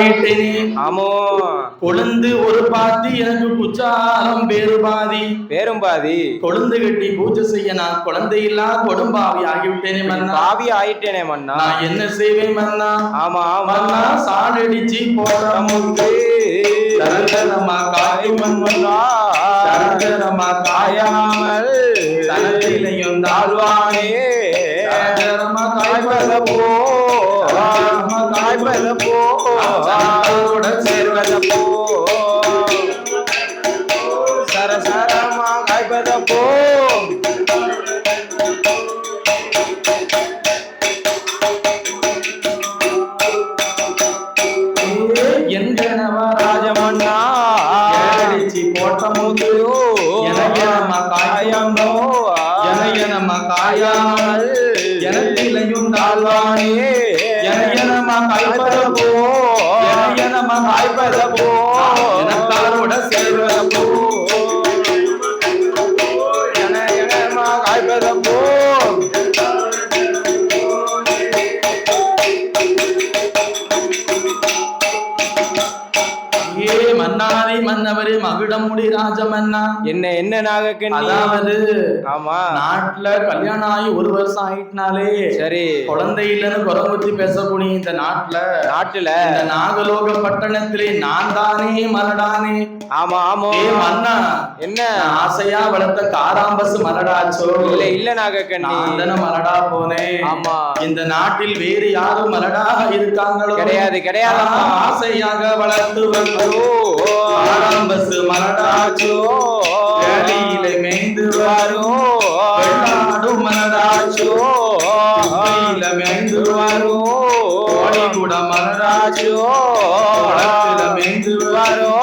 ஆயிட்டேனே. ஆமோ கொழுந்து ஒரு பாதி எனக்கு குச்சாரம் பேரு பாதி. பேரும் பாதி. கொழுந்து கட்டி பூஜை செய்ய நான் குழந்தை இல்லா கொடும்பாவி ஆகிவிட்டேனே மன்னா. பாவி ஆயிட்டேனே மன்னா. நான் என்ன செய்வேன் மன்னா? ஆமா மன்னா சாடடிச்சு போற முக்கு சரஞ்சரமா காயும் மன்னா. சரஞ்சரமா காயாமல் சனத்திலையும் தாழ்வானே. சரஞ்சரமா காய்பத போ காய்பத போ சேர்வத போ சரசரமா காய்பத போ. ராஜமன்னா போட்ட முதுயோ எனமா காயமோ எனமா காயாமல் எனத்திலையும் தாழ்வானே. எனமா காய்பத போ எனமா காய்பத போ எனக்காரோட சேர்வத போ எனமா காய்பத போ. மன்னாரை மன்னவரே மகுடமுடி ராஜமன்னா. என்ன நாகக்கண்ணி? அதாவது ஆமா நாட்டுல கல்யாணம் ஆகி ஒரு வருஷம் ஆயிட்டுனாலே சரி குழந்தை இல்லைன்னு குறமுத்தி பேசக்கூடிய இந்த நாட்டுல இந்த நாகலோக பட்டணத்திலே நான் தானே மலடானே. ஆமா ஆமா மன்னா என்ன ஆசையா வளர்த்த காராம்பசு மலடாச்சோ? இல்ல நாகக்கண்ணி நான் மலடா போனேன். ஆமா இந்த நாட்டில் வேறு யாரும் மலடாக இருக்காங்களோ? கிடையாது. ஆசையாக வளர்த்து வந்தோ காராம்பசு மலடாச்சோ? வேலையில மேய்ந்து வாரோ வெள்ளாடு மலடாச்சோ? மேய்ந்து வாரோ கோழி கூட மலடாச்சோ? வளர்த்துல மேய்ந்து வாரோ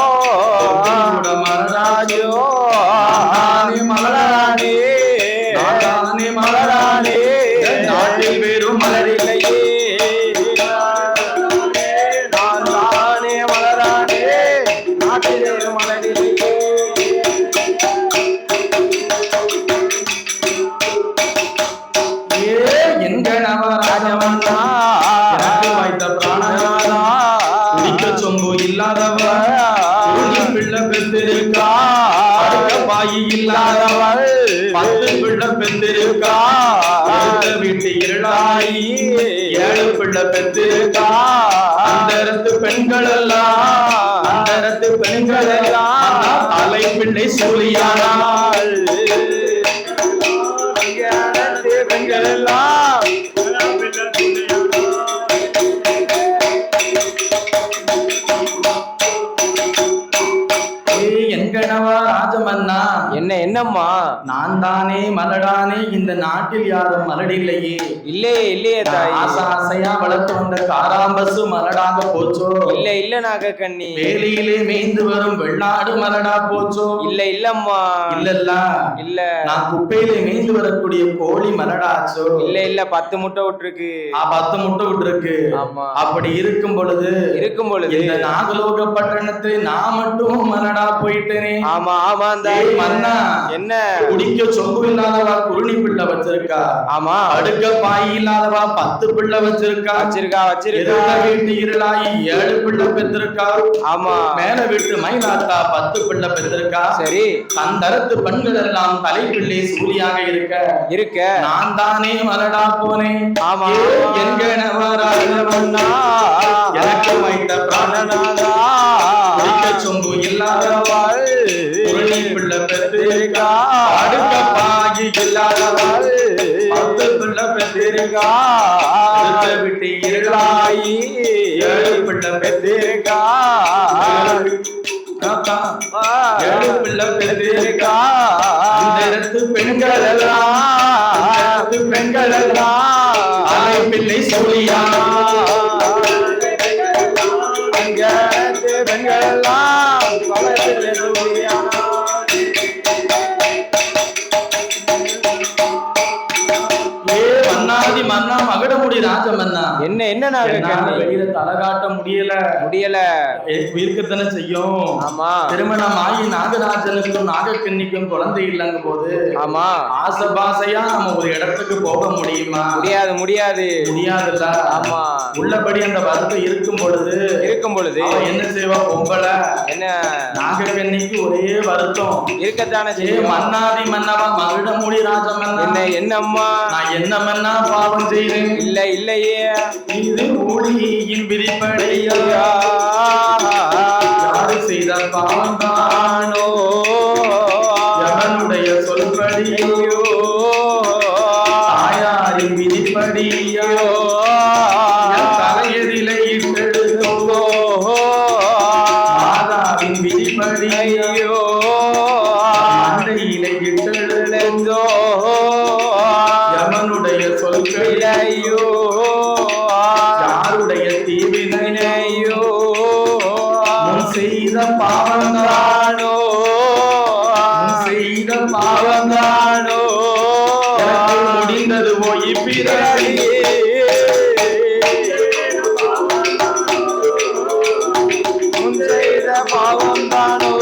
கூட மலடாச்சோ? மலரானே நானே மலரானே. நாட்டில் வேறும் மலரில்லையே நான் தானே மலரானே. நாட்டில் வேறும் மலரில்லையே. எங்க நவராஜமன்னா வாய்த்த பிராணநாதா குடிக்க சொம்பு இல்லாதவர் பிள்ளை பெற்றிருக்கா. பாயி இல்லாதவள் 10 பிள்ளை பெற்றிருக்கா. வீட்டு இருளாயி 7 பிள்ளை பெற்றிருக்கா. அந்தரத்து பெண்கள் எல்லாம் தலை பிள்ளை சூழியானாள். பெண்கள் எல்லாம் ராஜமன்னா என்னம்மா நான் தானே மலடானே. இந்த நாட்டில் யாரும் மலடில்லையே. இல்லையே தாய். ஆசையா வளர்த்து வந்த காராம்பசு மலடாக போச்சோ? இல்ல நாகக்கண்ணி. வேலியிலே மேய்ந்து வரும் வெள்ளாடு மலடா போச்சோ? இல்லம்மா இல்ல. நான் குப்பையிலே மேய்ந்து வரக்கூடிய கோழி மலடாச்சோ? இல்ல 10 முட்டை விட்டுருக்கு. 10 முட்டை விட்டுருக்கு. அப்படி இருக்கும் பொழுது இந்த நாகலோக பட்டணத்தை நான் மட்டும் மலடா போயிட்டேனே. ஆமா மன்னா என்ன குடிக்க சொம்பு இல்லாதவா குருணி பிள்ளை வச்சிருக்கா. ஆமா அடுக்க பாய் இல்லாதவா 10 பிள்ளை வச்சிருக்கா. வீட்டு இருளாயி 7 பிள்ளை பெற்றிருக்கா. ஆமா மேல வீட்டு மயிலாத்தா 10 பிள்ளை பெற்றிருக்கா. சரி அந்தரத்து பெண்கள் எல்லாம் தலைப்பிள்ளை சூழியாக இருக்க நான் தானே மலடா போனேன். ஆமா எங்க நவராஜமன்னா எனக்கு வைத்த பிராணநாதா குடிக்க சொம்பு இல்லாதவாள் குருணி பிள்ளை பெற்றிருக்கா. அடுக்க பாகி இல்லாதவாள் 10 பிள்ளை பெற்றிருக்கா. விட்டு இருளாயி 7 பிள்ளை பெற்றிருக்கா. 7 பிள்ளை பெற்றிருக்கா. இந்த பெண்கள் எல்லாம் அலை பிள்ளை சூழியா. பெண்கள் எல்லாம் மன்னாதி மன்னா மகுடமுடி ராஜமன்னா. என்ன என்ன நாகக்கண்ணி? வெளியில தலை காட்ட முடியல. இருக்கத்தானே செய்யும். ஆமா. திருமணம் ஆகி நாகராஜனுக்கும் நாகக்கண்ணிக்கும் குழந்தை இல்லைங்க போது ஆமா ஆசபாசையா நம்ம ஒரு இடத்துக்கு போக முடியுமா? முடியாதுல்ல. ஆமா. உள்ளபடி அந்த வருத்தம் இருக்கும் பொழுது என்ன செய்வா பொம்பளை? என்ன நாகக்கண்ணிக்கு ஒரே வருத்தம் இருக்கத்தானே செய்யும். மன்னாதி மன்னவா மகிழமுடி ராஜமன்னா என்னம்மா நான் என்ன மன்னா பாவம் செய்தேன்? இல்லையே இது ஊழியின் விதிப்படையா யாரு செய்த பாவம் தானோ எவனுடைய சொல்படியோ தாயாரின் விதிப்படியோ தலையதிலை இட்டெழுதோ மாதாவின் விதிப்படியோ அண்டையிலை இட்டெழுதோ எவனுடைய சொல்படியோ யாருடைய தீவினையோ செய்த பாவந்தானோ முடிந்தது போய் பிறகு செய்த பாவந்தானோ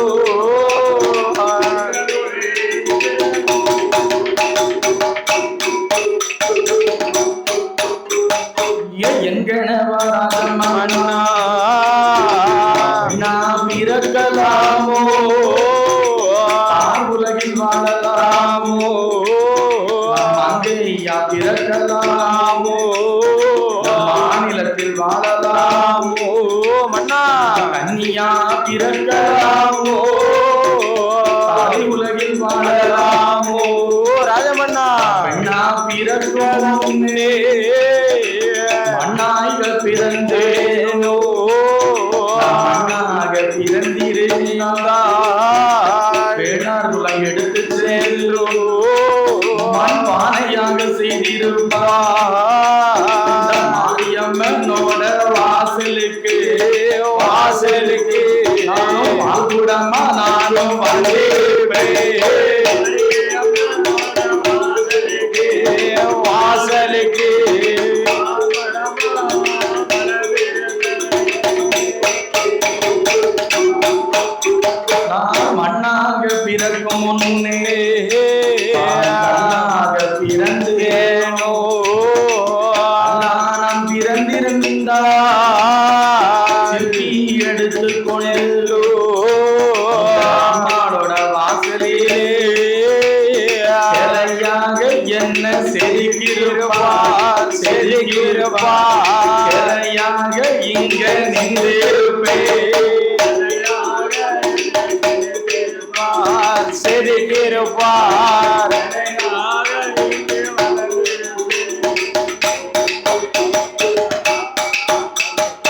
எங்கனவராஜம்மா பிறக்கலாமோ உலகில் வாழலாமோ மங்கையா பிறக்கலாமோ மாநிலத்தில் வாழலாமோ மன்னா கன்னியா பிறக்கலாமோ உலகில் வாழலாமோ ராஜமன்னா பெண்ணா பிறக்கும் மண்ணாய்கள் பிறந்தேனோ வேளார் குலம் எடுத்து சென்றோ மண்பானையாக செய்திருப்பாரியம்மனோட வாசலுக்கு நானும் வாழ்குடமா நானும் வாசலுக்கு மண்ணாக பிறக்கும் முன்னே பிறந்தேனோ நான் பிறந்திருந்தா சிற்பி எடுத்து கொண்டோ அம்மாவோட வாசலிலே சிலையாக என்ன செதுக்கிருப்பார் சிலையாக இங்க நின்றிருப்பேன் செதுக்கிருப்பார்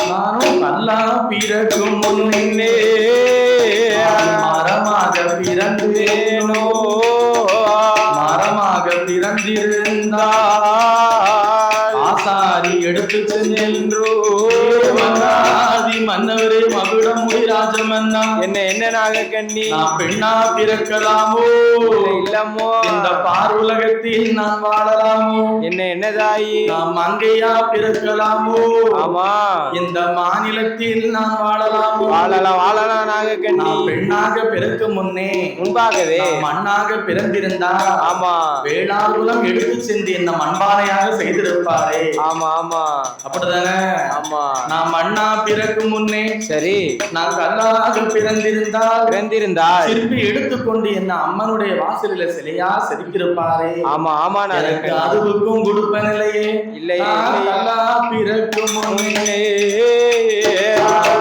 நானும் கல்லா பிறக்கும் முன்னே மரமாக பிறந்தேனோ பிறந்திருந்தா ஆசாரி எடுத்து சென்றோ மன்னவரே மகுடமுடி ராஜமன்னா என்ன நாகக்கண்ணி நான் பெண்ணா பிறக்கலாமோ இல்லமோ இந்த பாருலகத்தில் நான் வாழலாமோ என்ன தாயி நான் மங்கையா பிறக்கலாமோ ஆமா இந்த மாநிலத்தில் நான் வாழலாமோ வாழலாம் நாகக்கண்ணி பெண்ணாக பிறக்க முன்பாகவே மண்ணாக பிறந்திருந்தா ஆமா வேளாகுலம் எடுத்து சென்று என்ன மண்பானையாக செய்திருப்பாரே ஆமா அப்படிதானே ஆமா நான் மண்ணா பிறக்கும் முன்னே சரி நான் கல்லாக பிறந்திருந்தால் திருப்பி எடுத்துக்கொண்டு என்ன அம்மனுடைய வாசலில சிலையா செதுக்கிருப்பாரே ஆமா எனக்கு அதுவுக்கும் கொடுப்பனில்லையே இல்லையே கல்லா பிறக்கும் முன்னே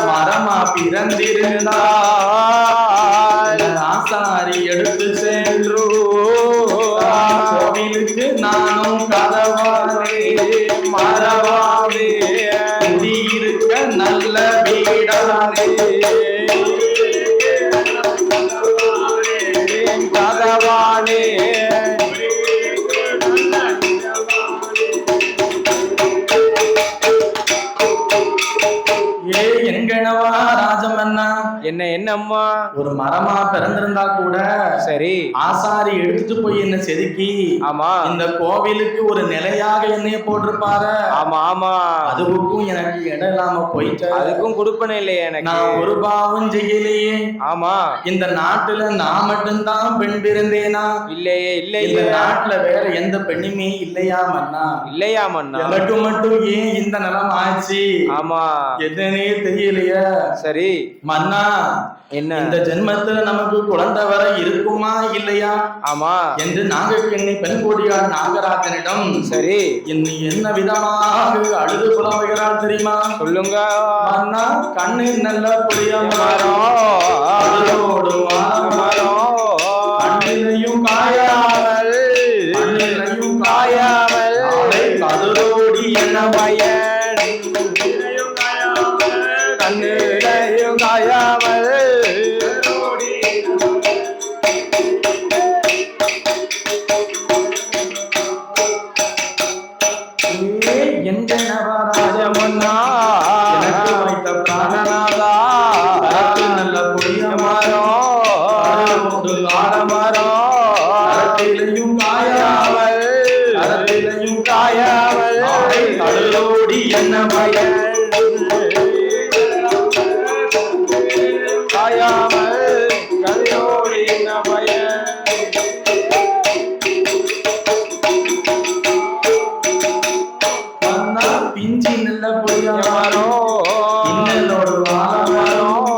மரமா பிறந்திருந்தால் ஆசாரி எடுத்து சென்றோ கோவிலுக்கு நானும் கதவானே மரவானே குடியிருக்க நல்ல வீடானே கதவானே எங்கனவா ராஜமன்னா என்னம்மா? ஒரு மரமா பிறந்திருந்தா கூட சரி, ஆசாரி எடுத்துட்டு போய் என்ன செதுக்கி ஆமா இந்த கோவிலுக்கு ஒரு நிலையாக என்னைய போட்டிருப்பாரு. ஆமா ஆமா, அதுக்கும் எனக்கு இடம் இல்லாம போயிட்டு அதுக்கும் கொடுப்பனே இல்லையே எனக்கு. நான் ஒரு பாவம் செய்யலையே. ஆமா, இந்த நாட்டுல நான் மட்டும்தான் பெண் பிறந்தேனா? இல்லையே இந்த இல்லையே. நாட்டுல வேற எந்த பெண்ணுமே இல்லையா மன்னா? இல்லையா மன்னா? எனக்கு மட்டும் ஏன் இந்த நிலம் ஆச்சு? ஆமா, என்னன்னே தெரியலையே. சரி மன்னா, என்ன இந்த ஜென்மத்துல நமக்கு குழந்தை வர இருக்குமா இல்லையா ஆமா என்று நாகக்கண்ணி பெண்கோடியார் நாகராஜனிடம் சரி இன்னும் என்ன விதமாக அழுது புலம்புகிறாள் தெரியுமா? சொல்லுங்க மன்னா, கண்ணு நல்ல புளியமரம் கண்ணிலையும் காயாமல் கண்ணிலையும் காயாமல் கதிரோடி என்ன பயன்? கண்ணிலையும் காயாமல் ராஜமன்னா எனக்கு வைத்த பிராணநாதா நல்ல புளியமரம் ஆலமரம் காயாமல் அரத்திலையும் காயாமல் கடலோடி என்ன பயன்? காயாமல் கடலோடி என்ன பயன்? பிஞ்சி நல்ல புளியமரம் இன்னலோடு ஆலமரம்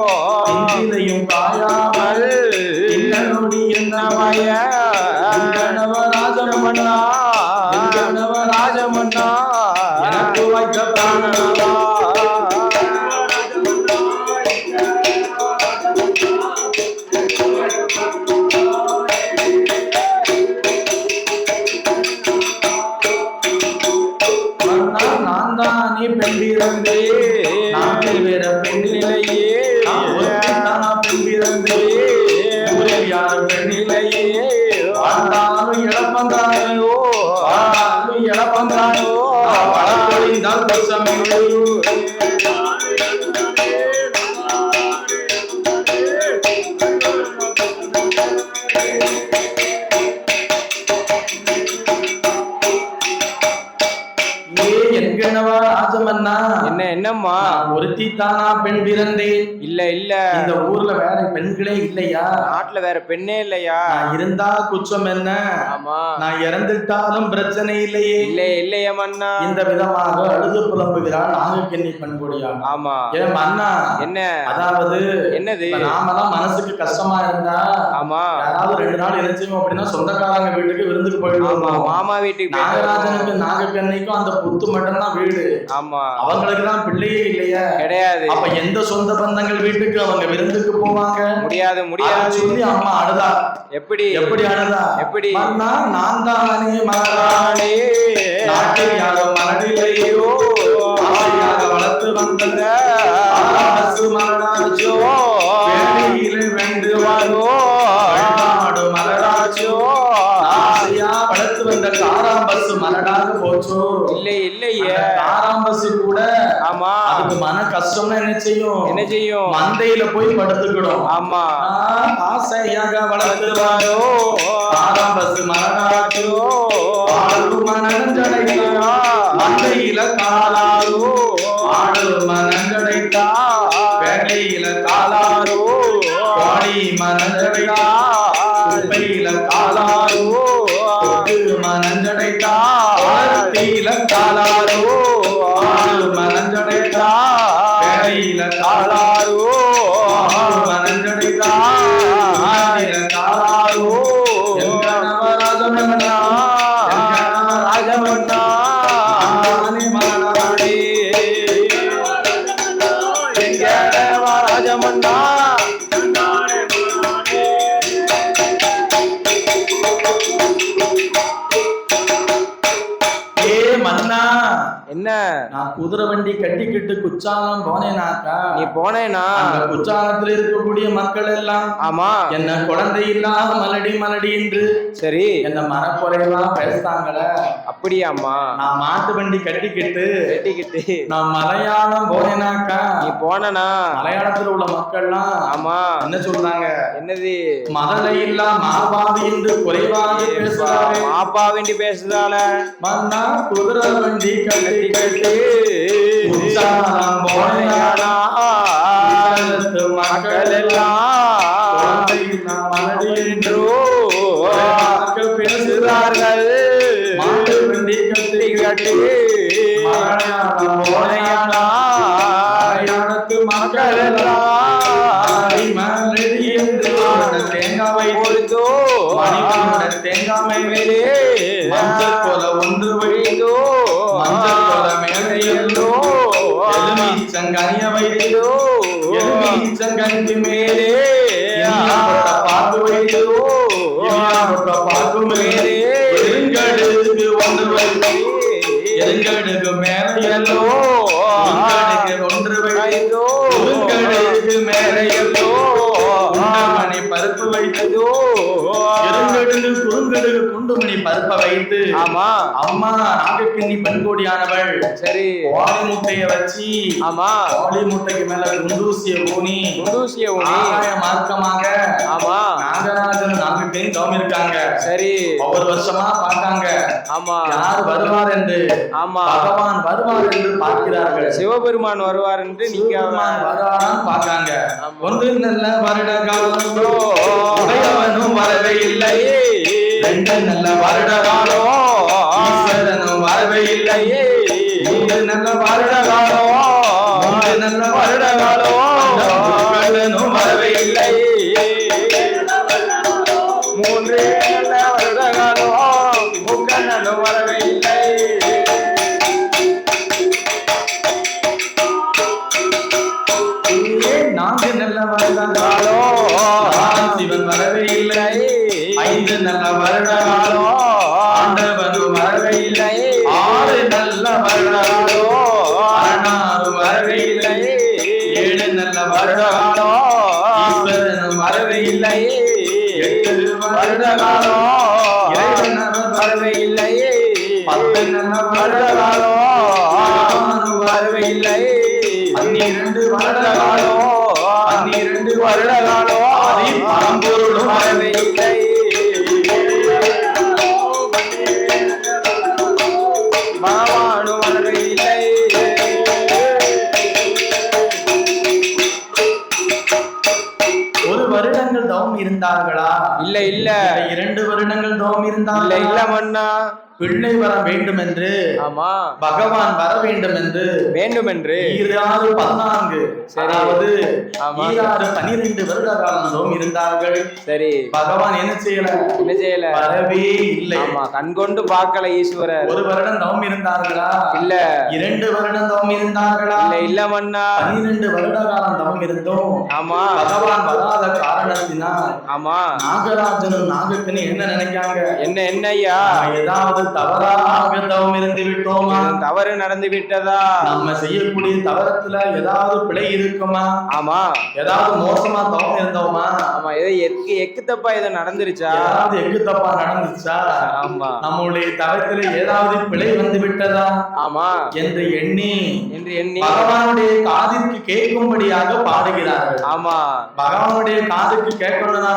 பிஞ்சிலையும் காயாமல் இன்னலோடி என்ன பயன்? ராஜமன்னா ராஜமன்னா எனக்கு வைத்த பிராணநாதா நான் தானே பெண் பிறந்தே நாட்டில் வேற பெண்ணிலையே பெண் பிறந்தே ஊரில் யாரும் பெண்ணிலையே ஆண்டாலும் இழப்பந்தாயோ ஆண்டாலும் இழப்பந்தாயோ வளர்ந்தால் கொச்சமையோ என்கணவா ராஜமன்னா என்னம்மா? ஒருத்தி தானா பெண் பிறந்தேன். இல்ல இல்ல, இந்த ஊர்ல வேற பெண்களே இல்லையா? நாட்டுல வேற பெண்ணே இல்லையா? நான் இருந்தா குற்றம் என்ன? ஆமா, நான் இறந்துட்டாலும் பிரச்சனை இல்லையே. இல்லையே மன்னா. இந்த விதமாக அழுது புலம்புகிறாள் நாகக்கண்ணி பெண்கொடியா. ஆமா, ஏன் மன்னா என்ன? அதாவது என்னது? நாமெல்லாம் மனசுக்கு கஷ்டமா இருந்தா ஆமா யாராவது 2 நாள் நினைச்சோம் அப்படின்னா சொந்தக்காரங்க வீட்டுக்கு விருந்துக்கு போயிடுவோம். மாமா வீட்டுக்கு. நாகராஜனுக்கு நாகக்கண்ணிக்கும் அந்த புத்து மட்டும் தான் வீடு. ஆமா, அவங்களுக்கு தான் பிள்ளையே இல்லையா? கிடையாது. அப்ப எந்த சொந்த பந்தங்கள் வீட்டுக்கு அவங்க விருந்துக்கு போவாங்க? முடியாது சொல்லி அம்மா அழுதா. எப்படி அழுதா? எப்படி? மன்னா, நான் தானே மலரானே நாட்டில் யாரும் மலரில்லையோ ஆசையாக வளர்த்து வந்தத மலராஜோ வெளியில வெண்டு வாரோ நாடு மலராஜோ ஆசையா வளர்த்து வந்த காராம்பசு மலடாக போச்சோ? இல்லையே. காராம்பசு கூட ஆமா, அதுக்கு மன கஷ்டம்னா என்ன செய்யும்? மந்தையில போய் படுத்துக்கிடும். ஆமா, ஆசையாக வளர்த்து வாரோ காராம்பசு மலடாச்சோ ஆடு மனஞ்சடைத்தா மந்தையில காலாரோ ஆடு மனஞ்சடைத்தா வேலையில காலாரோ வாடி மனஞ்சடைத்தா குப்பையில காலாரோ மனஞ்சடைத்தா தீல காலாரோ ஆடு மனஞ்சடைத்தா வேலையில காலாரோ மனஞ்சடைத்தா காலாரோ ராஜமன்னா ராஜமன்னா மலனாடே ராஜமன்னா மன்னா என்ன என்ன? நான் குதிரை வண்டி கட்டிக்கிட்டு குச்சாலம் போனேனாக்கா, நீ போனேனா அந்த குச்சாலத்துல இருக்கக்கூடிய மக்கள் எல்லாம் ஆமா என்ன குழந்தை இல்லாத மலடி மலடி என்று சரி என்ன மனக்குறைவா பேசுறாங்கள. அப்படியாம்மா? நான் மாட்டு வண்டி கட்டிக்கிட்டு நான் மலையாளம் போனேனாக்கா, நீ போனா மலையாளத்துல உள்ள மக்கள்லாம் ஆமா என்ன சொல்றாங்க? என்னது? மதலை இல்லா மாபாவி என்று குறைவாக பேசுறாங்க. மாப்பாவிண்டி பேசுதால மன்னா குதிரை வண்டி கட்டிக்கிட்டு குச்சாலம் போனேனா, மக்கள் எல்லாம் மலடி என்றோ பேசுகிறார்கள். மாட்டு வண்டி கட்டி மலையாளத்து மக்கள் எல்லாம் மலடி என்று தேங்காவை கொடுத்தோ, தேங்காமை மேலே மஞ்சள் போல ஒன்று வைத்தோ, மஞ்சள் போல மேலையோ எலுமிச்சங்கனிய வைத்தோ, எலுமிச்சங்கனிக்கு மேலே பாக்கு வைத்தோ, பாக்கு மேலே எருங்கடுக்கு ஒன்று வைத்தோ, எருங்கடுக்கு மேலையல்லோ ஒன்று வைத்தோ, எருங்கடுக்கு மேலையல்லோ மணி பருப்பு வைத்ததோ, எருங்கடுக்கு குறுங்கடுக்கு குண்டுமணி பருப்பை வைத்து ஆமா அம்மா நாகக்கண்ணி பண்கோடியானவள் சரி கோழி முட்டைய வச்சு ஆமா கோழி முட்டைக்கு மேல குண்டூசிய ஊனி ஆகாய மார்க்கமாக ஆமா நாகராஜன் நாகக்கண்ணி தவம் இருக்காங்க. சரி ஒவ்வொரு வருஷமா பார்த்தாங்க. ஆமா யார் வருவார் என்று, ஆமா பகவான் வருவார் என்று பார்க்கிறார்கள். சிவபெருமான் வருவார் என்று நீங்க வருவாரான்னு பார்க்காங்க. ஒன்று நல்ல வருட காலம் உடையவனும் வரவே இல்லையே, ரெண்டு நல்ல வருட காலம் ஈஸ்வரனும் வரவே இல்லையே, மூன்று நல்ல வருட காலம் மூன்று நல்ல வருட காலம் வரவே இல்லையே, மூன்று நல்ல வருட காலம் முக்கண்ணனும் வரவே இல்லை. நான்கு நல்ல வருட காலம் சிவன் வரவே இல்லை, ஐந்து நல்ல வருட காலம் ஆண்டவன் வரவே இல்லை, ஆறு நல்ல வருட காலம் அரணாறு வரவே இல்லை, ஏழு நல்ல வருட காலம் ஈஸ்வரனும் வரவே இல்லை, எட்டு வருட காலம் இறைவன் வரவே இல்லை, பத்து நல்ல வருட காலம் வரவே இல்லை, 12 வருட காலம் 12 வருட காலம் ஆதி பரம்பொருளும் வரவே இல்லை. பகவானும் வரவே இல்லை. ஒரு வருடங்கள் தவம் இருந்தார்களா? இல்ல இல்ல. 2 வருடங்கள் தவம் இருந்தார்களா? இல்ல மன்னா. பிள்ளை வர வேண்டும் என்று ஆமா பகவான் வர வேண்டும் என்று 14 அதாவது 12 வருட காலம் தவம் இருந்தார்கள். சரி பகவான் என்ன செய்யல வரவே இல்லை. ஆமா கண்கொண்டு பார்க்கல ஈஸ்வரர். ஒரு வருடம் தவம் இருந்தார்களா? இல்ல. 2 வருடம் தவம் இருந்தார்களா? இல்ல மன்னா. 12 வருட காலம் தவம் இருந்தோம். ஆமா பகவான் வராத காரணத்தினால் ஆமா நாகராஜனும் நாகக்கண்ணி என்ன நினைக்காங்க? என்ன ஐயா ஏதாவது தவறாக தவம் இருந்து விட்டோமா? தவறு நடந்து விட்டதா? நம்ம செய்யக்கூடிய தவறத்துல ஏதாவது பிழை இருக்குமா? ஆமா ஏதாவது மோசமா தவம் இருந்தோமா? ஆமா ஏதோ எக்கு தப்பா ஏதோ நடந்துருச்சா? ஏதாவது எக்கு தப்பா நடந்துச்சா? ஆமா நம்மளுடைய தவத்துல ஏதாவது பிழை வந்து விட்டதா? ஆமா என்று எண்ணி பகவானுடைய காதிற்கு கேட்கும்படியாக பாடுகிறார்கள். ஆமா பகவானுடைய காதுக்கு கேட்கணும்னா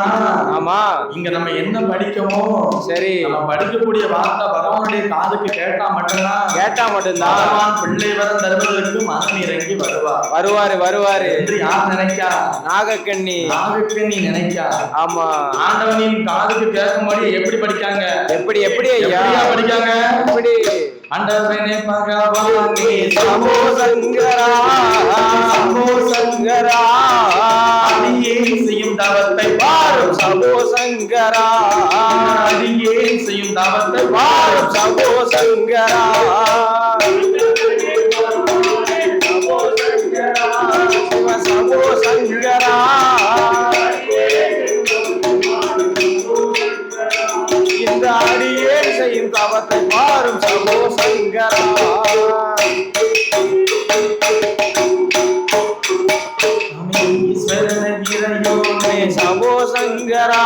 ஆமா இங்க நம்ம என்ன படிக்கமோ சரி நம்ம படிக்கக்கூடிய வார்த்தை பகவானுடைய காதுக்கு கேட்டா மட்டும்தான் பகவான் பிள்ளை வரம் தருவதற்கு மனம் இறங்கி வருவாரு என்று யார் நினைக்கா? நாகக்கண்ணி நினைக்கா. ஆமா ஆண்டவனின் காதுக்கு கேட்கும்படி எப்படி படிக்காங்க? எப்படி ஐயா படிக்காங்க? எப்படி ஆண்டவனே பகவானே சம்போ சங்கரா அடியேன் செய்யும் தவத்தை பாரும் சம்போ சங்கரா அடியேன் செய்யும் தவத்தை பாரும் சம்போ சங்கரா சம்போ சங்கரா இந்த அடியேன் செய்யும் தவத்தை பாரும் சம்போ சங்கரா ஈஸ்வரன இறையோனே சம்போ சங்கரா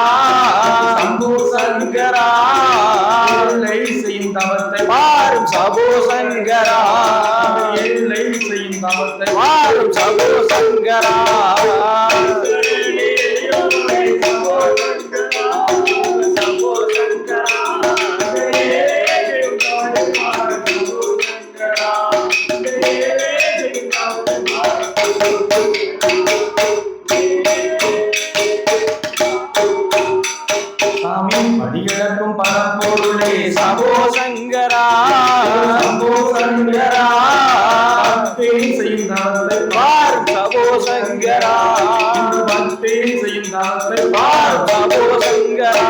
சம்போ சங்கரா எல்லை செய்யும் தவத்தை பாரும் சம்போ சங்கரா எல்லை செய்யும் தவத்தை பாரும் சம்போ சங்கரா படிகளக்கும் பரம்பொருளே சம்போ சங்கரா சம்போ சங்கரா பக்தே செய்யும் தவத்தை பாரும் சம்போ சங்கரா பக்தே செய்யும் தவத்தை பாரும் சம்போ சங்கரா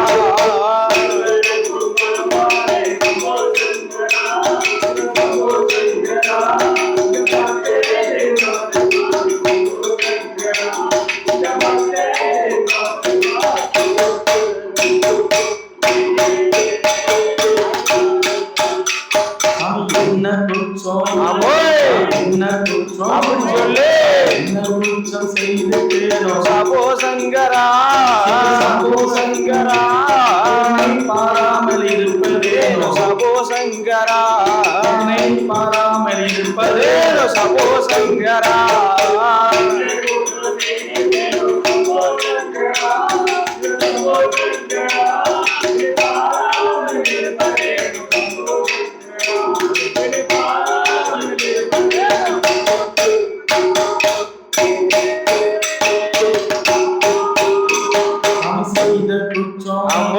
என்ன குற்றம் என்ன குற்றம் அப்படி சொல்லு என்ன குற்றம் செய்துட்டேனோ சம்போ சங்கரா சம்போ சங்கரா பாராமல் இருப்பதேனோ சம்போ சங்கரா என்னை பாராமல் இருப்பதேனோ சம்போ சங்கரா செய்த குற்றம்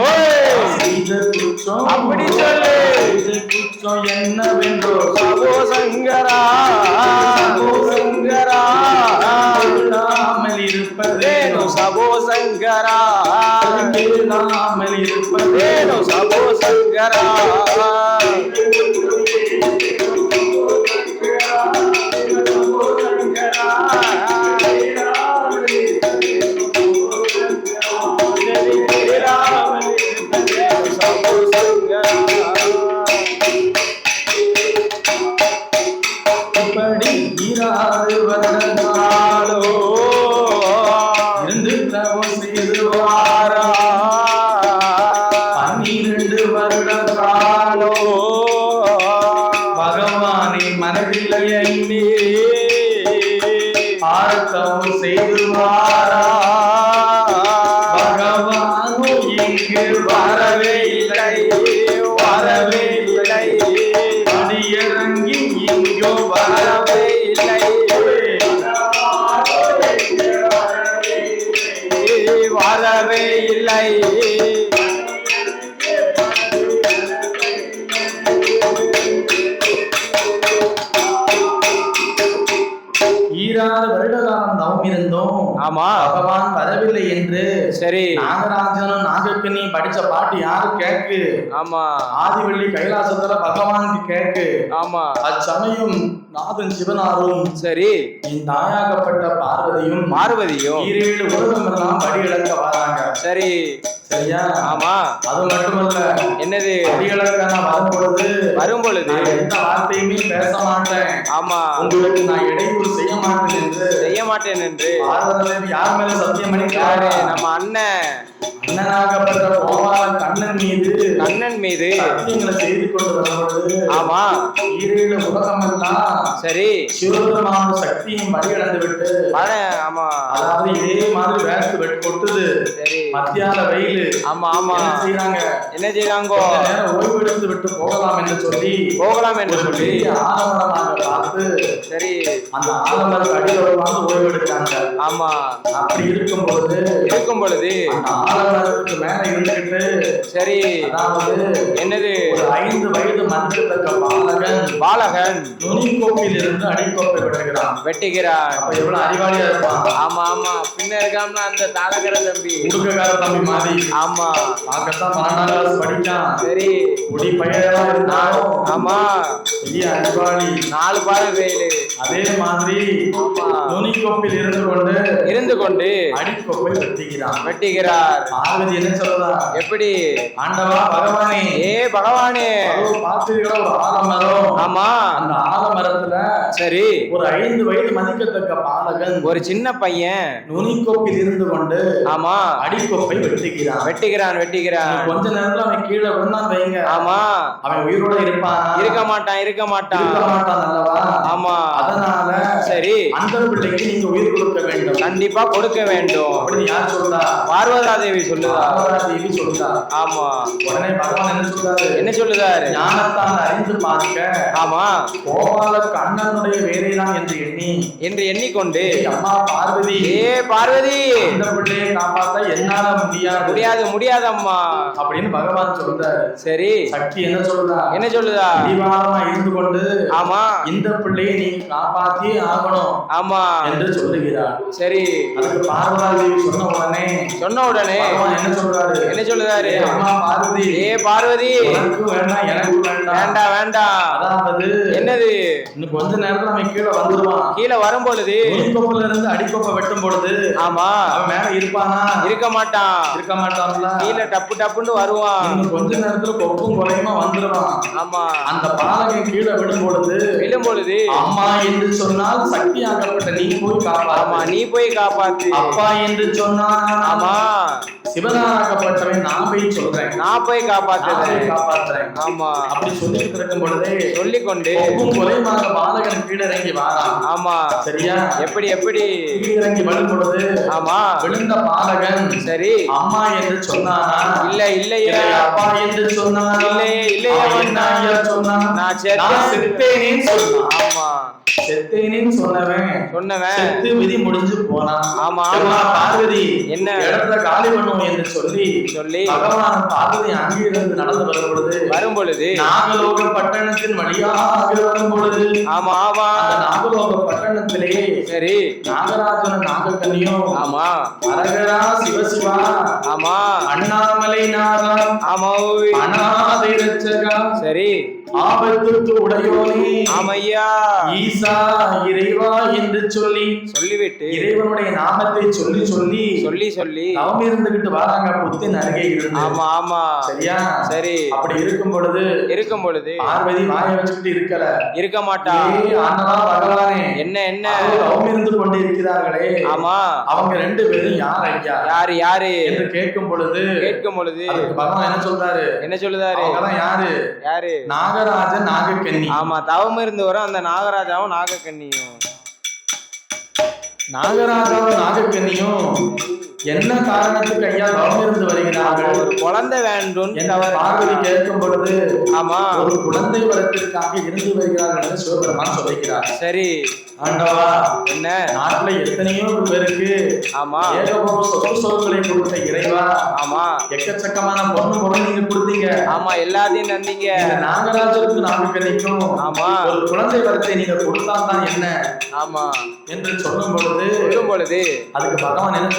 செய்த குற்றம் அப்படி சொல்லு செய்த குற்றம் என்னவென்றோ சம்போ சங்கரா சம்போ சங்கரா இல்லாமல் இருப்பதேனோ சம்போ சங்கரா இல்லாமல் இருப்பதேனோ சம்போ சங்கரா இப்படி ஈராறு வருடங்களோ இருந்து தவம் செய்து வாரா 12 வருட காலோ பகவானை மனதில் எண்ணி ஆர்த்தம் செய்து வாரா பகவானோ இங்கு வரவே இல்லை வரவே இல்லை அடியிறங்கி இங்கோ வரவே இல்லை வரவே இல்லை ஈராறு வருட காலம் தவம் இருந்தோம் ஆமா பகவான் வரவில்லை என்று சரி நாகராஜனும் நாகக்கண்ணி படிச்ச பாட்டு யாரு கேக்கு ஆமா ஆதிவள்ளி கைலாசத்துல பகவானுக்கு கேக்கு ஆமா அச்சமயம் நாதன் சிவனாரும் சரி என் தாயாகப்பட்ட பார்வதியும் ஈரேழு உலகம் எல்லாம் படி இழக்க வராங்க சரி சரியா ஆமா அது மட்டுமல்ல என்னது படி இழக்க நான் வரும்பொழுது நான் எந்த வார்த்தையுமே பேச மாட்டேன் ஆமா உங்களுக்கு நான் இடையூறு செய்ய மாட்டேன் என்று பார்வதி யார் மேல சத்தியம் பண்ணிட்டாரு நம்ம அண்ணனாகப்பட்ட கோபால கண்ணன் மீது சத்தியங்களை செய்து கொண்டு வரும்பொழுது ஆமா ஈரேழு உலகம் எல்லாம் சரி சிவபெருமான சக்தியும் வழியிழந்து விட்டு ஆமா அதாவது இதே மாதிரி வேர்த்து கொட்டுது சரி மத்தியான வெயில் ஆமா ஆமா என்ன செய்யறாங்க நேரம் ஓய்வு எடுத்து விட்டு போகலாம் என்று சொல்லி ஆலமரமாக பார்த்து சரி அந்த ஆலமரத்து அடியில் வந்து ஓய்வு எடுத்தாங்க ஆமா அப்படி இருக்கும் பொழுது அந்த ஆலமரத்துக்கு மேல இருந்துகிட்டு சரி அதாவது என்னது ஒரு 5 வயது மதிக்கத்தக்க பாலகன் நுனிக்கோப்பில் இருந்து அடிக்கோப்பை வெட்டுகிறான் அப்ப எவ்வளவு அறிவாளியா இருப்பான் ஆமா ஆமா பின்ன இருக்காம அந்த தாளகர தம்பி உடுக்கக்கார தம்பி மாதிரி ஆமா பார்க்கத்தான் 12ஆம் கிளாஸ் படிச்சான் சரி குடி பையனா இருந்தாலும் ஆமா பெரிய அறிவாளி 4 பால் வெயிலு அதே மாதிரி நுனிக்கோப்பில் இருந்து கொண்டு அடிக்கோப்பை வெட்டுகிறார் பார்வதி என்ன சொல்றா? எப்படி? ஆண்டவா பகவானே, ஏ பகவானே, பாத்தீங்களா ஒரு ஆலமரம்? ஆமா. அந்த ஆலமரத்துல சரி ஒரு 5 வயது மதிக்கத்தக்க பாலகன், ஒரு சின்ன பையன் நுனிக்கோப்பில் இருந்து கொண்டு ஆமா அடிக்கோப்பை வெட்டுகிறான். கொஞ்ச நேரத்துல அவன் கீழே விழுந்தான் வைங்க, ஆமா அவன் உயிரோட இருப்பான்? இருக்க மாட்டான் அல்லவா? ஆமா. அதனால சரி அந்த பிள்ளைக்கு நீங்க உயிர் கொடுக்க வேண்டும், கண்டிப்பா கொடுக்க வேண்டும் அப்படின்னு யார் சொல்றா? பார்வதாதேவி சொல்லுதா? பார்வதாதேவி சொல்றா. ஆமா. உடனே பகவான் என்ன சொல்றாரு? என்ன சொல்லுதாரு? ஞானத்தால் அறிந்து பார்க்க ஆமா கோபால கண்ணனுடைய வேலைதான் என்று எண்ணிக்கொண்டு அம்மா பார்வதி, ஏ பார்வதி, இந்த பிள்ளையை காப்பாற்ற என்னால முடியாது அம்மா அப்படின்னு பகவான் சொல்றாரு. சரி சக்தி என்ன சொல்றா? தீவாரமா இருந்து கொண்டு ஆமா இந்த பிள்ளையை நீ காப்பாத்தி ஆகணும் ஆமா என்று சொல்லுகிறார். சரி அதுக்கு பார்வதாதேவி சொன்ன உடனே பகவான் என்ன சொல்றாரு? அம்மா பார்வதி, ஏ பார்வதி, உனக்கு வேண்டாம் எனக்கு வேண்டாம். அதாவது என்னது? இன்னும் கொஞ்ச நேரத்துல அவன் கீழே வந்துருவான். கீழே வரும் பொழுது நுனிக்கோப்புல இருந்து அடிக்கோப்பை வெட்டும் பொழுது ஆமா அவன் மேல இருப்பானா? இருக்க மாட்டான்ல. கீழே டப்புன்னு வருவான். இன்னும் கொஞ்ச நேரத்துல கொப்பும் குறையுமா வந்துருவான். ஆமா. அந்த பாலகன் கீழே விடும் பொழுது அம்மா என்று சொன்னால் சக்தியாகப்பட்ட நீ போய் காப்பாத்து. ஆமா நீ போய் காப்பாத்து. அப்பா என்று சொன்னால் ஆமா சிவனாகப்பட்டவன் நான் போய் காப்பாற்றுறேன். ஆமா அப்படி சொல்லிட்டு இருக்கும் பொழுதே சொல்லிக்கொண்டு கொப்பும் குறையுமாக பாலகன் கீழே இறங்கி வாரான். ஆமா சரியா? எப்படி கீழே இறங்கி விழும் பொழுது ஆமா விழுந்த பாலகன் சரி அம்மா என்று சொன்னானா? இல்லையே. அப்பா என்று சொன்னானா? இல்லையே. நான் செத்தேனேன்னு சொன்னான். ஆமா செத்தேனேன்னு சொன்னவன் செத்து விதி முடிஞ்சு போனான். ஆமா பார்வதி என்ன இடத்த காலி பண்ணும் என்று சொல்லி பகவான் பார்வதி அங்கிருந்து நடந்து வரும் பொழுது நாகலோக பட்டணத்தின் வழியாக வரும் பொழுது ஆமா அந்த நாகலோக பட்டணத்திலே சரி நாகராஜன் நாகக்கன்னியும் ஆமா அரகரா சிவசிவா ஆமா அண்ணாமலை நாதா ஆமா அநாதை ரட்சகா சரி ஆபத்துக்கு உடையோனே ஆமையா ஈசா இறைவா என்று சொல்லிவிட்டு இறைவனுடைய நாமத்தை சொல்லி தவம் இருந்துகிட்டு வராங்க புத்தின் அருகே இருந்து. ஆமா சரியா? சரி அப்படி இருக்கும் பொழுது பார்வதி வாயை வச்சுக்கிட்டு இருக்க மாட்டா. ஆண்டவா பகவானே என்ன தவம் இருந்து கொண்டு இருக்கிறார்களே ஆமா அவங்க 2 பேரும் யார் ஐயா? யாரு என்று கேட்கும் பொழுது அதுக்கு பகவான் என்ன சொல்றாரு? அவங்கதான் யாரு? நாகராஜன் நாகக்கன்னி. ஆமா தவம் இருந்து வரும் அந்த நாகராஜாவும் நாகக்கன்னியும் என்ன காரணத்துக்கு ஐயா தவம் இருந்து வருகிறார்கள்? ஒரு குழந்தை வேண்டும் என்று பார்வதி கேட்கும் பொழுது ஆமா ஒரு குழந்தை வரத்திற்காக இருந்து வருகிறார்கள் என்று சிவபெருமான் சொல்லுகிறார். சரி ஆண்டவா என்ன நாட்டுல எத்தனையோ பேருக்கு ஆமா ஏகபோக சொத்துக்களை கொடுத்த இறைவா ஆமா எக்கச்சக்கமான பொண்ணு நீங்க கொடுத்தீங்க. ஆமா எல்லாத்தையும் தந்தீங்க. நாகராஜருக்கு நாகக்கன்னிக்கும் ஆமா ஒரு குழந்தை வரத்தை நீங்க கொடுத்தால்தான் என்ன ஆமா என்று சொல்லும் பொழுது அதுக்கு பகவான் என்ன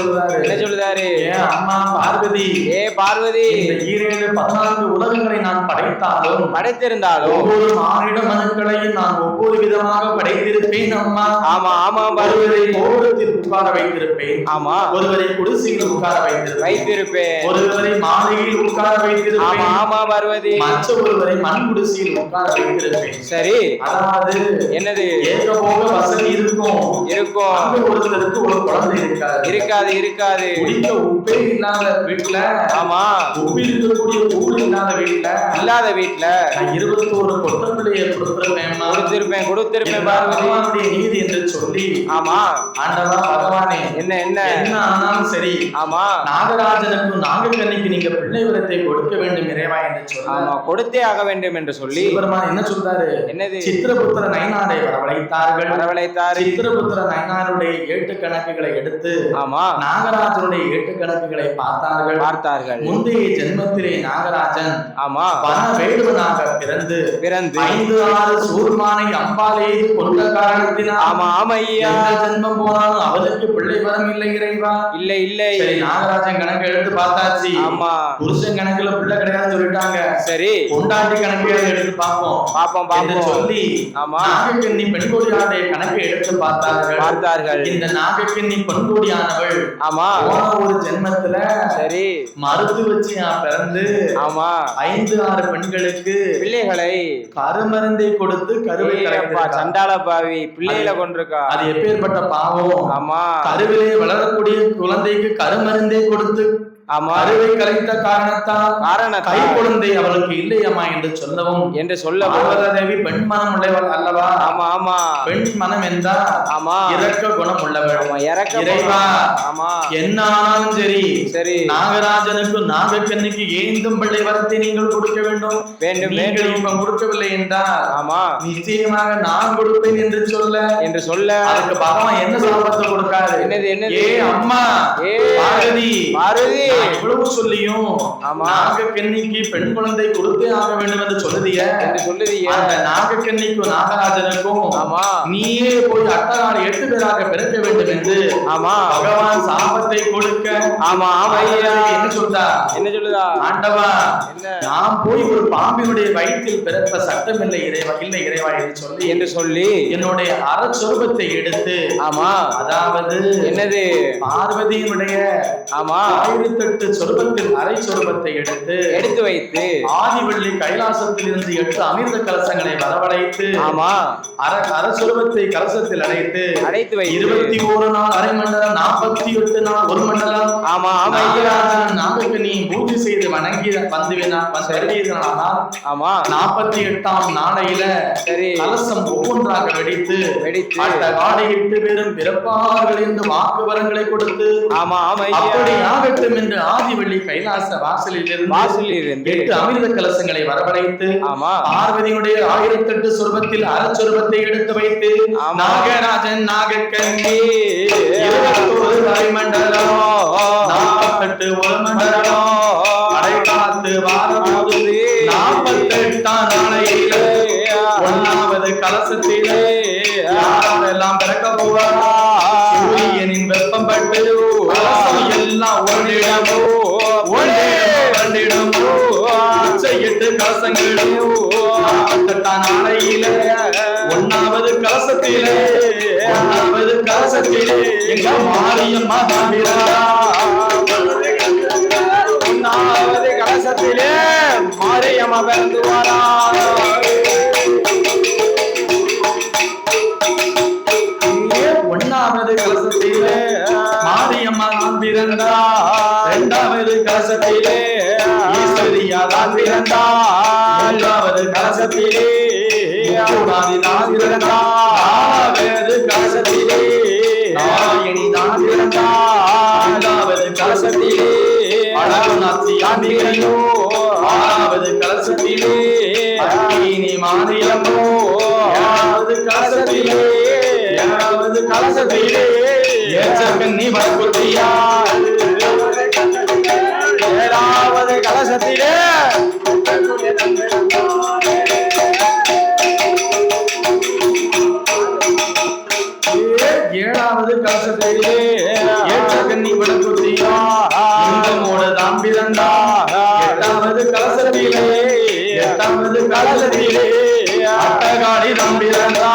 சொல்றாரு? ஏன் அம்மா பார்வதி, இந்த 14 உலகங்களை நான் படைத்திருந்தாலும் ஒவ்வொரு மானிட மனுக்களையும் நான் ஒவ்வொரு விதமாக படைத்திருப்பேன். அம்மா ஆமா ஒருவரை கோபுரத்தில் உட்கார வைத்திருப்பேன். ஆமா ஒருவரை குடிசையில் உட்கார வைத்திருப்பேன். ஒருவரை மாலையில் உட்கார வைத்திருப்பேன். ஆமா பார்வதி மற்ற ஒருவரை மண் குடிசையில் உட்கார வைத்திருப்பேன். சரி அதாவது என்னது? ஏகபோக வசதி இருக்கும். ஒருத்தருக்கு ஒரு குழந்தை இருக்காது. குடிக்க உப்பே இல்லாத வீட்டுல ஆமா உப்பு இருக்கக்கூடிய ஊர் இல்லாத வீட்டுல நான் 21 கொத்தம்பிள்ளையை கொடுத்திருப்பேன் பார்வதி நீதி என்று சொல்லி ஆமா ஆண்டவா பகவானே என்ன ஆனாலும் சரி ஆமா நாகராஜனுக்கும் நாகக்கன்னிக்கு நீங்க பிள்ளை வரத்தை கொடுக்க வேண்டும் இறைவா என்று சொல்லி ஆமா கொடுத்தே ஆக வேண்டும் என்று சொல்லி சிவபெருமான் என்ன சொல்றாரு? என்னது? சித்திரபுத்திர நயனாரை வரவழைத்தார். சித்திரபுத்திர நயனாருடைய ஏட்டு கணக்குகளை எடுத்து ஆமா நாகராஜனுடைய ஏட்டு கணக்குகளை பார்த்தார்கள். முந்தைய ஜென்மத்திலே நாகராஜன் ஆமா வன வேடுவனாக பிறந்து 5-6 சூர்மானை அம்பாலே கொண்ட காரணத்தினால் ஆமா ஐயா ஜென்மம் போனாலும் அவனுக்கு பிள்ளை வரம் இல்லை இறைவா. இல்லை இல்லை. சரி, நாகராஜன் கணக்கு எடுத்து பார்த்தாச்சு. ஆமா. புருஷன் கணக்குல பிள்ளை கிடையாதுன்னு சொல்லிட்டாங்க. சரி, பொண்டாட்டி கணக்கு எடுத்து பார்ப்போம் சொல்லி நாகக்கன்னி பெண்கொடியாடைய கணக்கு எடுத்து பார்த்தார்கள். இந்த நாகக்கன்னி பெண்கொடியானவள் ஒரு ஜென்மத்துல சரி மருத்துவ வச்சியா பிறந்து 5-6 பெண்களுக்கு பிள்ளைகளை கருமருந்தை கொடுத்து கருவை சண்டாள பாவி பிள்ளைகளை கொண்டிருக்கா. அது எப்பேற்பட்ட பாவம். கருவிலே வளரக்கூடிய குழந்தைக்கு கருமருந்தை கொடுத்து அருவை கலைத்த காரணத்தால் கை குழந்தை அவளுக்கு இல்லையம்மா என்று சொல்லவும் பார்வதேவி பெண் மனம் உள்ளவள் அல்லவா. ஆமா ஆமா. பெண் மனம் என்றால் இரக்க குணம் உள்ளவள். இறைவா, என்ன ஆனாலும் சரி சரி நாகராஜனுக்கு நாகக்கண்ணிக்கு ஏந்தும் பிள்ளை வரத்தை நீங்கள் கொடுக்க வேண்டும். இப்ப கொடுக்கவில்லை என்றால் நிச்சயமாக நான் கொடுப்பேன் என்று சொல்ல அதுக்கு பகவான் என்ன சாபத்தை கொடுக்காது. ஏ அம்மா பார்வதி பார்வதி இவ்வளவு சொல்லியும் நாகக்கன்னிக்கு பெண் குழந்தை கொடுத்தே ஆக வேண்டும் என்று சொல்லுதிய அந்த நாகக்கன்னிக்கும் நாகராஜனுக்கும் நீயே போய் அட்டகால 8 பேராக பிறக்க வேண்டும் என்று பகவான் சாபத்தை கொடுக்க என்ன சொல்லுதா ஆண்டவா, நான் போய் ஒரு பாம்பினுடைய வயிற்றில் பிறப்ப சட்டம் இல்லை இறைவா என்று சொல்லி என்னுடைய அறச்சொருபத்தை எடுத்து அதாவது என்னது பார்வதியினுடைய 1008 சொருபத்தில் அரை சொருபத்தை எடுத்து வைத்து ஆதிவள்ளி கைலாசத்தில் இருந்து 8 அமிர்த கலசங்களை வரவழைத்து அரசொருபத்தை கலசத்தில் அடைத்து வைத்து 21 நாள் அரை மண்டலம் 48 நாள் 1 மண்டலம் நாகக்கன்னி பூஜை செய்து வணங்கி வருவீர்களானால் 48ஆம் நாளையில கலசம் ஒவ்வொன்றாக வெடித்து ஆடை 8 பேரும் பிறப்பார்கள் என்று வாக்கு வரங்களை கொடுத்து அப்படி ஆகட்டும் என்று ஆதிவள்ளி கைலாச வாசலில் இருந்து 8 அமிர்த கலசங்களை வரவழைத்து பார்வதியுடைய 1008 சொருபத்தில் அறச்சொருபத்தை எடுத்து வைத்து நாகராஜன் நாகக்கன்னி 21 அரைமண்டலம் 48 ஒரு மண்டலம் அடைகாத்து வாரபோது 48ஆம் நாளையில 1வது கலசத்திலே யாரெல்லாம் பிறக்க போவாரா சூரியனின் வெப்பம் பட்டு எல்லாம் ஒன்றிடமோ 8 கலசங்களும் 48ஆம் நாளையில 1வது கலசத்திலே எங்க மாரியம்மா தாண்டிரா 1வது கலசத்திலே மாரியம்மா பிறந்து வாரா. 1வது கலசத்திலே மாரியம்மா தான் பிறந்தா. 2வது கலசத்திலே ஈஸ்வரியா தான் பிறந்தா. 3வது கலசத்திலே ஆதி தான் பிறந்தா. 4வது கலசத்திலே நாராயணி தான் பிறந்தா. 5வது கலசத்திலே அழகுநாச்சி ஆண்டிகையோ. 6வது கலசத்திலே அக்கினி மாரியம்மோ. 7வது கலசத்திலே ஏச்சக்கன்னி பரகுத்தியா. 7வது கலசத்திலே 7வது கலசத்திலே ஏச்சக்கன்னி பரகுத்தியா. இங்கமோடு தான் பிறந்தா. 8வது கலசத்திலே அட்டகாடி தான் பிறந்தா.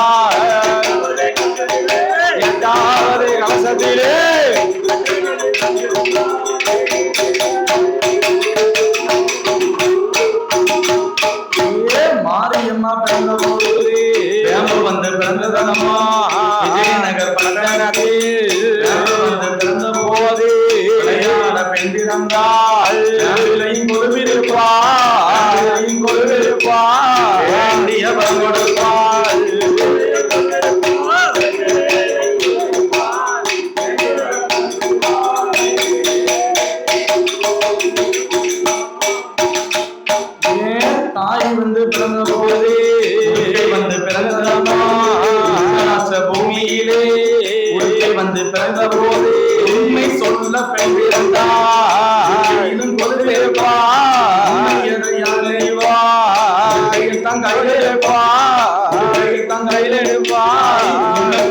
8வது கலசத்திலே மாரியம்மா பிறந்த போது வந்து பிறந்ததனமா. விஜயநகர் பட்டணத்தில் வந்து பிறந்த போது விளையாட பெண் பிறந்தாள். கொடுவிருப்பாள் வேண்டிய வரம் கொடுப்பாள். தாய் வந்து பிறந்த போது வந்து பிறந்ததமா. பூமியிலே வந்து பிறந்த போது உண்மை சொல்ல பெண் பிறந்தாள். கொடுவிருப்பா தங்கையிலே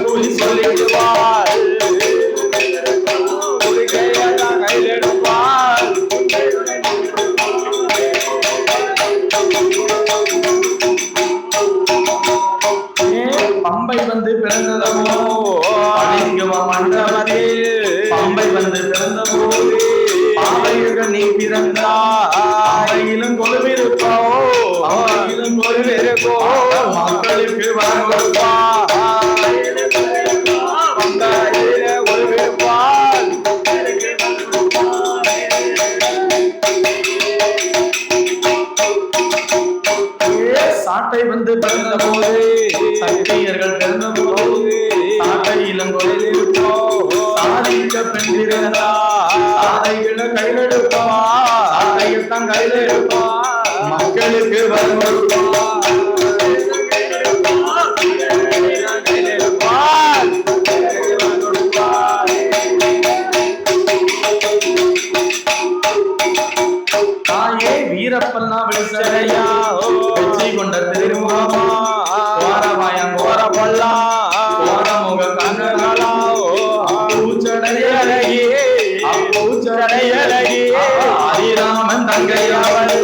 கூலி சொல்லிடுவாள். பிறந்தாயிலும் கொலுவிருப்போ அவையிலும் கொலுவிருக்கோ மக்களுக்கு வரவா சாட்டை வந்து பிறந்த போது சத்தியர்கள் பிறந்த போது சாட்டை இளங்கொழிலிருப்போ சாதிக்க பெண்டிருந்தா சாதைகளை கையில் எடுப்பா சாதையத்தான் கையில் எடுப்பா மக்களுக்கு வருவா தாயே வீரப்பன்னா விழிச்சடையா வெற்றி கொண்ட திருமுகமா கோரமாயம் கோர பல்லா கோரமுக கண்ணகளா பூச்சடையழகி பூச்சடையழகி ஹரிராமன் தங்கையாவள்